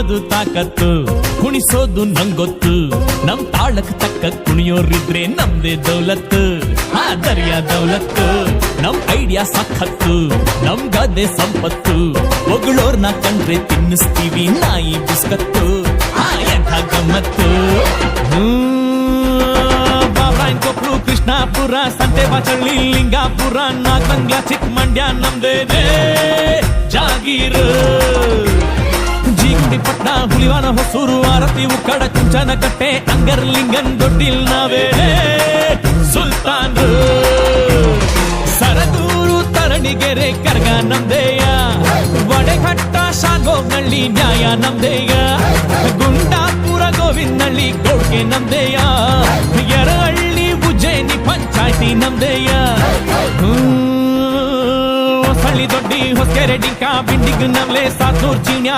ಕುಣಿಯೋದು ತಾಕತ್ತು, ಕುಣಿಸೋದು ನಂಗೊತ್ತು. ನಮ್ ತಾಳಕ್ ತಕ್ಕ ಕುಣಿಯೋರಿದ್ರೆ ನಮ್ದೇ ದೌಲತ್ತು, ಆ ದರ್ಯಾ ದೌಲತ್ತು. ನಮ್ ಐಡಿಯಾ ಸಖತ್ತು, ನಮ್ ಗದ್ದೆ ಸಂಪತ್ತು. ಹೊಗಳೋರ್ನ ಕಂಡ್ರೆ ತಿನ್ನಿಸ್ತೀವಿ ನಾಯಿ ಬಿಸ್ಕತ್ತು, ಆ ಎಂಥ ಗಮ್ಮತ್ತು. ಕೊಪ್ಪಳು, ಕೃಷ್ಣಾಪುರ, ಸಂತೆ ಬಾಚಳ್ಳಿ, ಲಿಂಗಾಪುರ, ನಾಗಮಂಗ್ಲ, ಚಿಕ್ಕಮಂಡ್ಯ ನಮ್ದೇನೆ ಜಾಗೀರು. ಜೀಗುಡಿ, ಪಟ್ನ, ಹುಲಿವಾನ, ಹೊಸೂರು, ಆರತಿ, ಉಕ್ಕಡ, ಕುಂಚನಕಟ್ಟೆ, ಅಂಗರ್ಲಿಂಗನ್, ದೊಡ್ಡಿಲ್ ನಾವೇ ಸುಲ್ತಾನ್ರು. ಸರದೂರು, ತರಣಿಗೆರೆ, ಕರ್ಗ ನಮ್ದೇಯ. ವಡೆಘಟ್ಟ, ಶಾಗೋಗ್ನಳ್ಳಿ, ನ್ಯಾಯ ನಮ್ದೇಯ. ಗುಂಡಾಪುರ, ಗೋವಿಂದಳ್ಳಿ, ಕೊಡ್ಗೆ ನಮ್ದೇಯ. ಯರಹಳ್ಳಿ, ಉಜ್ಜಯಿನಿ, ಪಂಚಾಯ್ತಿ ನಮ್ದೇಯ. ಹೊಸಳ್ಳಿ, ದೊಡ್ಡಿ, ಹೊಸಕೆರೆ, ಡಿಂಕ, ಬಿಂಡಿಗ್ ನಮ್ಲೆ, ಸಾತೂರ್, ಚೀನ್ಯ,